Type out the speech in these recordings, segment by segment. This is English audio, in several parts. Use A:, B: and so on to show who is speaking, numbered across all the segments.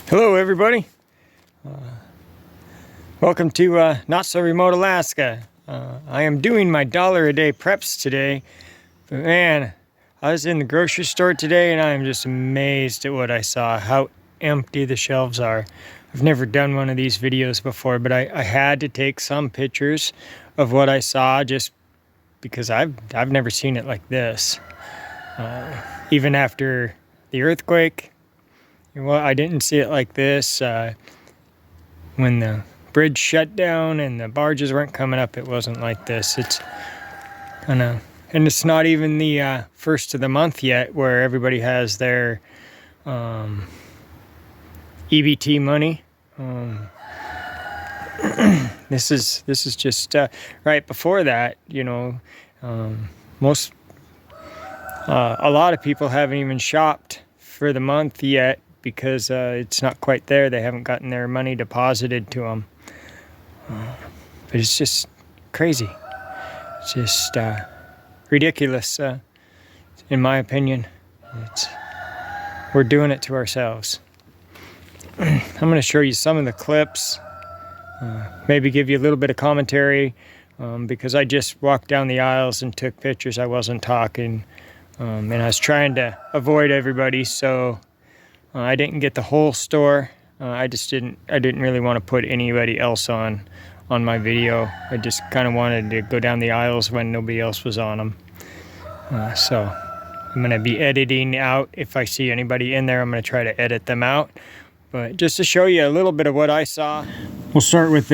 A: Hello everybody, welcome to Not So Remote Alaska. I am doing my $1 a day preps today, but man, I was in the grocery store today and I am just amazed at what I saw, how empty the shelves are. I've never done one of these videos before, but I had to take some pictures of what I saw just because I've never seen it like this. Even after the earthquake, well, I didn't see it like this. When the bridge shut down and the barges weren't coming up, it wasn't like this. It's kind of, and it's not even the first of the month yet where everybody has their EBT money. This is just right before that, you know. A lot of people haven't even shopped for the month yet because it's not quite there. They haven't gotten their money deposited to them. But it's just crazy. It's just ridiculous, in my opinion. We're doing it to ourselves. I'm going to show you some of the clips, maybe give you a little bit of commentary, because I just walked down the aisles and took pictures. I wasn't talking, and I was trying to avoid everybody, so I didn't get the whole store. I didn't really want to put anybody else on my video. I just kind of wanted to go down the aisles when nobody else was on them. So I'm going to be editing out. If I see anybody in there, I'm going to try to edit them out. But just to show you a little bit of what I saw. We'll start with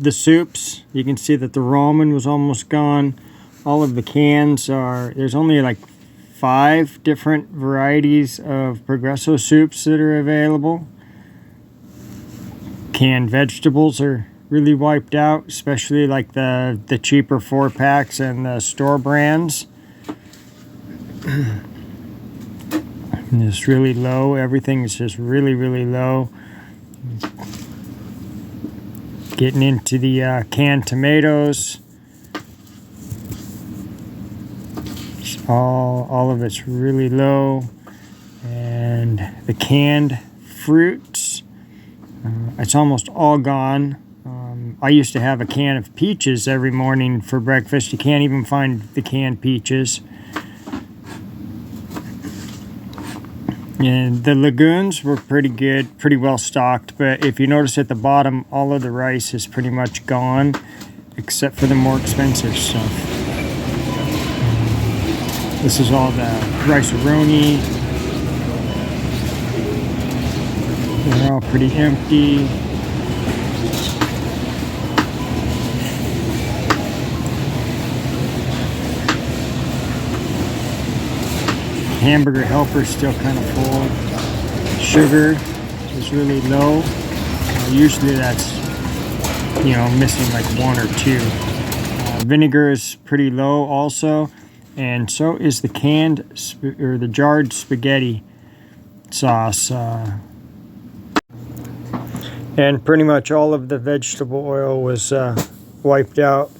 A: the soups. You can see that the ramen was almost gone. All of the cans there's only like 5 different varieties of Progresso soups that are available. Canned vegetables are really wiped out, especially like the cheaper 4-packs and the store brands. It's really low. Everything is just really, really low. Getting into the canned tomatoes. All of it's really low. And the canned fruits, it's almost all gone. I used to have a can of peaches every morning for breakfast. You can't even find the canned peaches. And the lagoons were pretty good, pretty well stocked, but if you notice at the bottom, all of the rice is pretty much gone, except for the more expensive stuff. This is all the rice-a-roni. They're all pretty empty. Hamburger helper still kind of full. Sugar is really low. Usually that's, missing like 1 or 2. Vinegar is pretty low also, and so is the the jarred spaghetti sauce. And pretty much all of the vegetable oil was wiped out.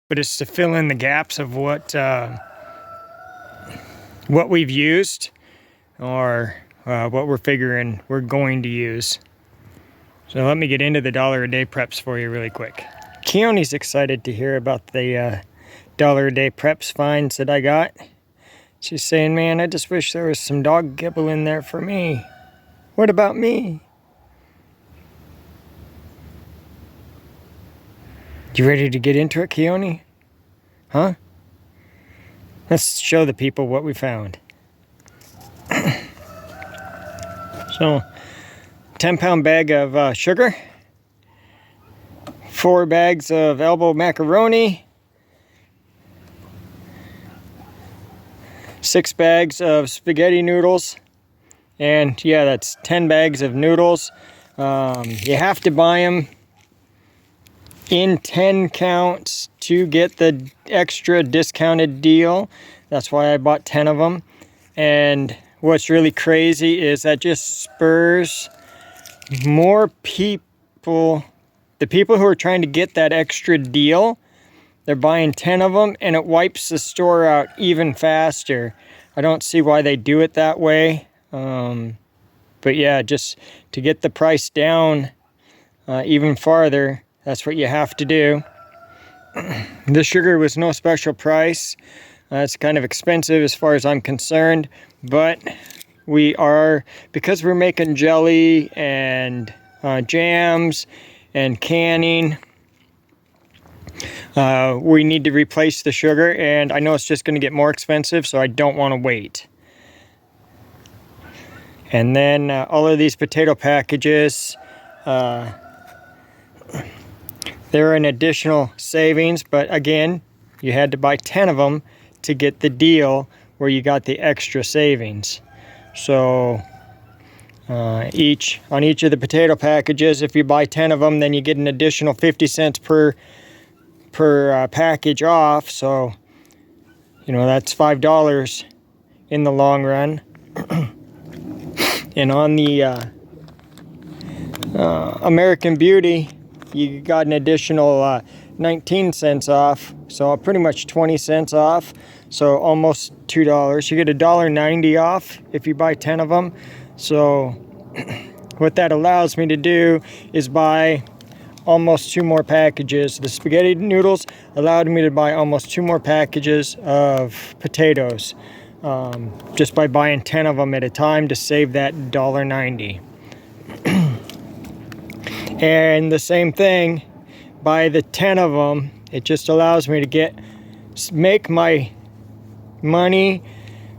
A: But it's to fill in the gaps of what we've used or what we're figuring we're going to use. So let me get into the $1 a day preps for you really quick. Keone's excited to hear about the $1 a day preps finds that I got. She's saying, man, I just wish there was some dog kibble in there for me. What about me? You ready to get into it, Keone? Huh? Let's show the people what we found. So, 10-pound bag of sugar, 4 bags of elbow macaroni, 6 bags of spaghetti noodles, and yeah, that's 10 bags of noodles. You have to buy them in 10 counts to get the extra discounted deal. That's why I bought 10 of them. And what's really crazy is that just spurs more people, the people who are trying to get that extra deal, they're buying 10 of them, and it wipes the store out even faster. I don't see why they do it that way. But yeah, just to get the price down even farther, that's what you have to do. The sugar was no special price. It's kind of expensive as far as I'm concerned, but because we're making jelly and jams and canning, we need to replace the sugar, and I know it's just going to get more expensive, so I don't want to wait. And then all of these potato packages, they're an additional savings, but again, you had to buy 10 of them to get the deal where you got the extra savings. So on each of the potato packages, if you buy 10 of them, then you get an additional 50 cents per package off. So, you know, that's $5 in the long run. And on the American Beauty, you got an additional 19 cents off, so pretty much 20 cents off, so almost $2. You get $1.90 off if you buy 10 of them. So what that allows me to do is buy almost 2 more packages. The spaghetti noodles allowed me to buy almost 2 more packages of potatoes, just by buying 10 of them at a time to save that $1.90. And the same thing, by the 10 of them, it just allows me to make my money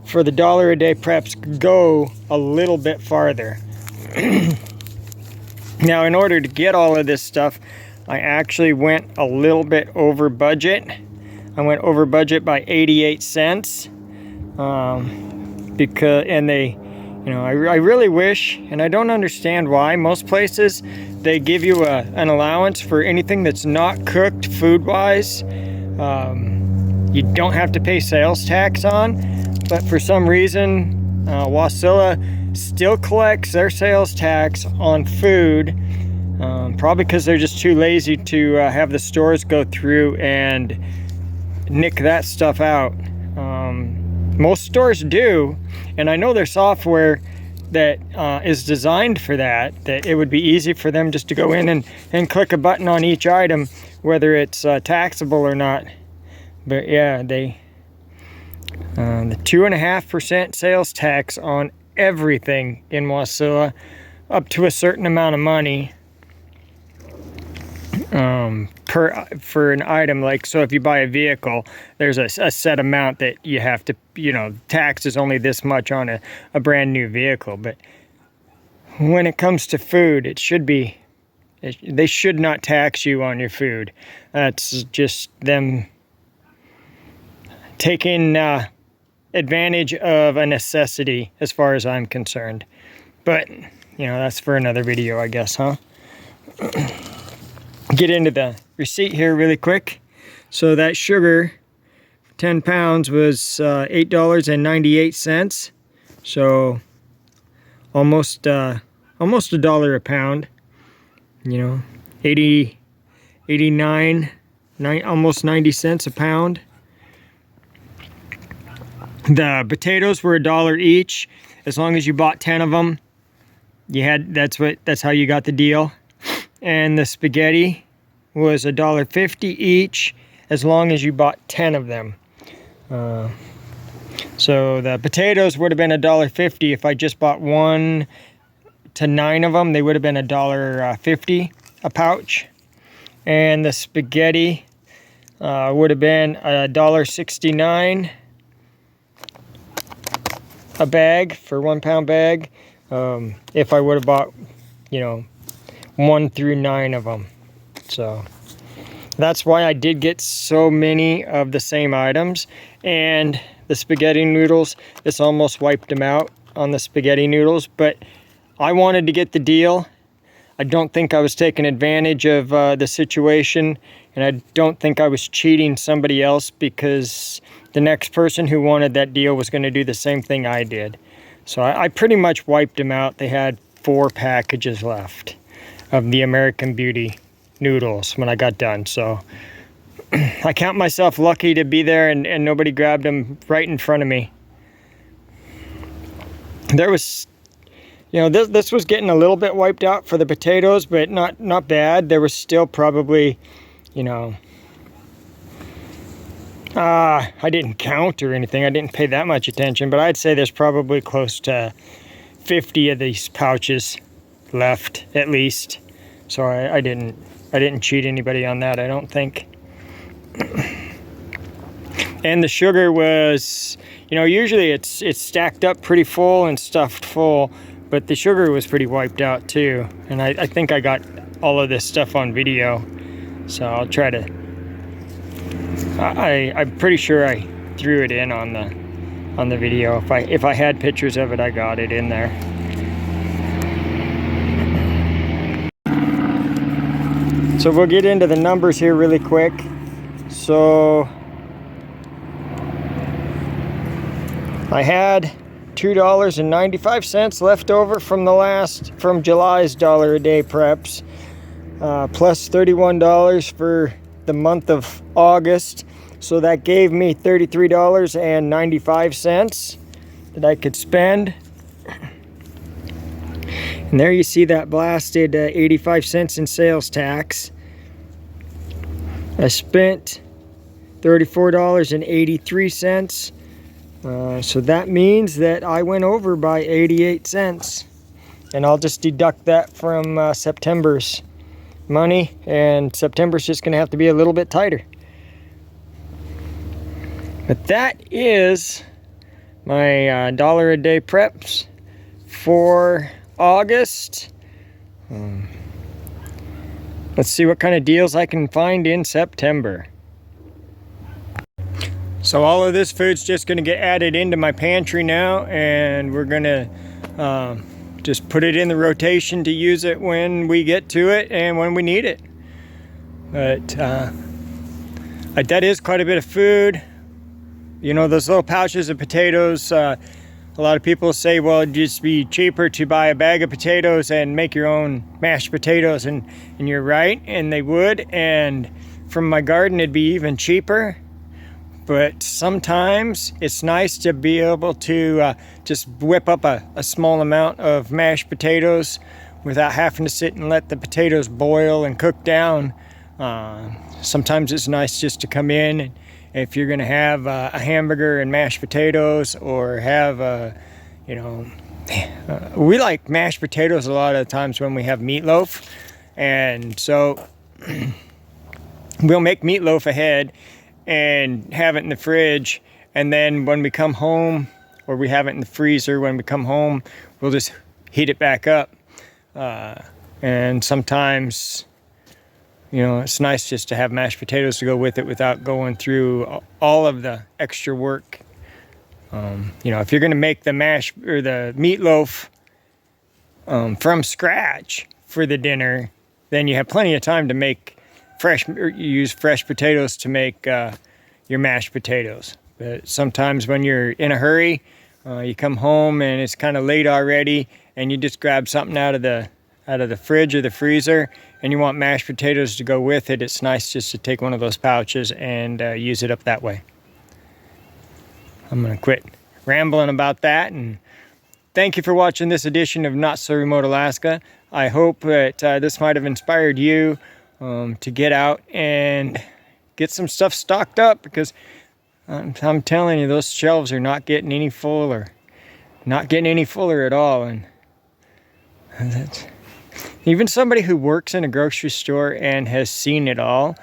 A: for the $1 a day preps go a little bit farther. Now, in order to get all of this stuff, I actually went a little bit over budget. I went over budget by 88 cents. I really wish, and I don't understand why, most places they give you an allowance for anything that's not cooked food-wise. You don't have to pay sales tax on, but for some reason, Wasilla still collects their sales tax on food, probably because they're just too lazy to have the stores go through and nick that stuff out. Most stores do, and I know there's software that is designed for that it would be easy for them just to go in and click a button on each item, whether it's taxable or not. But yeah, the 2.5% sales tax on everything in Wasilla, up to a certain amount of money for an item. Like, so if you buy a vehicle, there's a set amount that you have to, tax is only this much on a brand new vehicle. But when it comes to food, they should not tax you on your food. That's just them taking advantage of a necessity as far as I'm concerned. But, that's for another video, I guess, huh? Get into the receipt here really quick. So that sugar, 10 pounds, was $8.98. So almost $1 a pound. 89, almost 90 cents a pound. The potatoes were $1 each. As long as you bought 10 of them, that's how you got the deal. And the spaghetti was $1.50 each, as long as you bought 10 of them. So the potatoes would have been $1.50 if I just bought 1 to 9 of them. They would have been $1.50 a pouch. And the spaghetti would have been $1.69 a bag, for 1 pound bag, if I would have bought 1 through 9 of them. So that's why I did get so many of the same items. And the spaghetti noodles, this almost wiped them out on the spaghetti noodles, but I wanted to get the deal. I don't think I was taking advantage of the situation, and I don't think I was cheating somebody else, because the next person who wanted that deal was going to do the same thing I did. So I pretty much wiped them out. They had 4 packages left of the American Beauty noodles when I got done. So I count myself lucky to be there and nobody grabbed them right in front of me. There was, you know, this was getting a little bit wiped out for the potatoes, but not bad. There was still probably, you know, I didn't count or anything. I didn't pay that much attention, but I'd say there's probably close to 50 of these pouches left at least. So I didn't cheat anybody on that, I don't think. And the sugar was, you know, usually it's stacked up pretty full and stuffed full, but the sugar was pretty wiped out too. And I think I got all of this stuff on video, so I'll try to, I'm pretty sure I threw it in on the video. If I had pictures of it, I got it in there. So we'll get into the numbers here really quick. So I had $2.95 left over from July's dollar a day preps, plus $31 for the month of August. So that gave me $33.95 that I could spend. And there you see that blasted 85 cents in sales tax. I spent $34.83. So that means that I went over by 88 cents. And I'll just deduct that from September's money. And September's just going to have to be a little bit tighter. But that is my dollar a day preps for August. Let's see what kind of deals I can find in September. So all of this food's just going to get added into my pantry now, and we're going to just put it in the rotation to use it when we get to it and when we need it. But that is quite a bit of food. You know, those little pouches of potatoes, a lot of people say, well, it'd just be cheaper to buy a bag of potatoes and make your own mashed potatoes, and you're right, and they would, and from my garden it'd be even cheaper. But sometimes it's nice to be able to just whip up a small amount of mashed potatoes without having to sit and let the potatoes boil and cook down. Sometimes it's nice just to come in, and if you're gonna have a hamburger and mashed potatoes, or have you know, we like mashed potatoes a lot of times when we have meatloaf, and so we'll make meatloaf ahead and have it in the fridge, and then when we come home, or we have it in the freezer when we come home, we'll just heat it back up. And sometimes, you know, it's nice just to have mashed potatoes to go with it without going through all of the extra work. You know, if you're going to make the mash or the meatloaf from scratch for the dinner, then you have plenty of time to make use fresh potatoes to make your mashed potatoes. But sometimes when you're in a hurry, you come home and it's kind of late already, and you just grab something out of the fridge or the freezer, and you want mashed potatoes to go with it. It's nice just to take one of those pouches and use it up that way. I'm gonna quit rambling about that, and thank you for watching this edition of Not So Remote Alaska. I hope that this might have inspired you to get out and get some stuff stocked up, because I'm telling you, those shelves are not getting any fuller, at all. And that's, even somebody who works in a grocery store and has seen it all,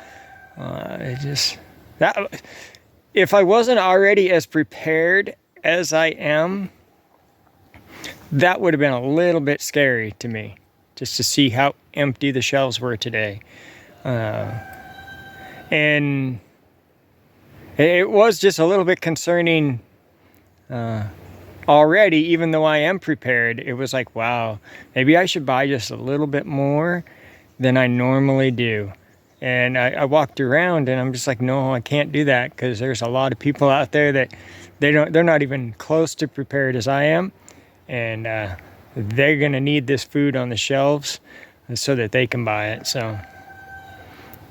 A: if I wasn't already as prepared as I am, that would have been a little bit scary to me, just to see how empty the shelves were today. And it was just a little bit concerning already, even though I am prepared. It was like, wow, maybe I should buy just a little bit more than I normally do. And I walked around and I'm just like, no, I can't do that, because there's a lot of people out there that they're not even close to prepared as I am, and they're gonna need this food on the shelves so that they can buy it. So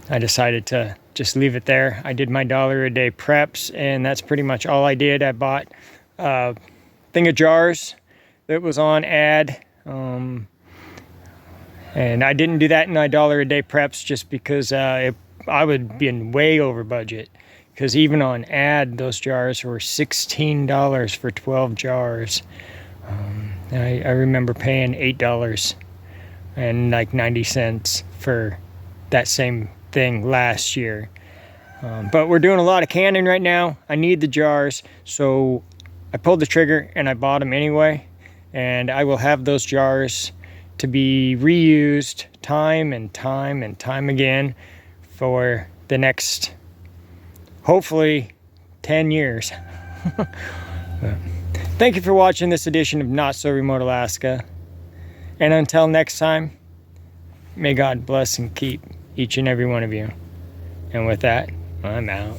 A: I decided to just leave it there. I did my $1 a day preps, and that's pretty much all I did. I bought a thing of jars that was on ad, and I didn't do that in my $1 a day preps just because I would be in way over budget, because even on ad those jars were $16 for 12 jars. I remember paying $8 and like 90 cents for that same thing last year. But we're doing a lot of canning right now. I need the jars, so I pulled the trigger and I bought them anyway, and I will have those jars to be reused time and time and time again for the next, hopefully, 10 years. Thank you for watching this edition of Not So Remote Alaska. And until next time, may God bless and keep each and every one of you. And with that, I'm out.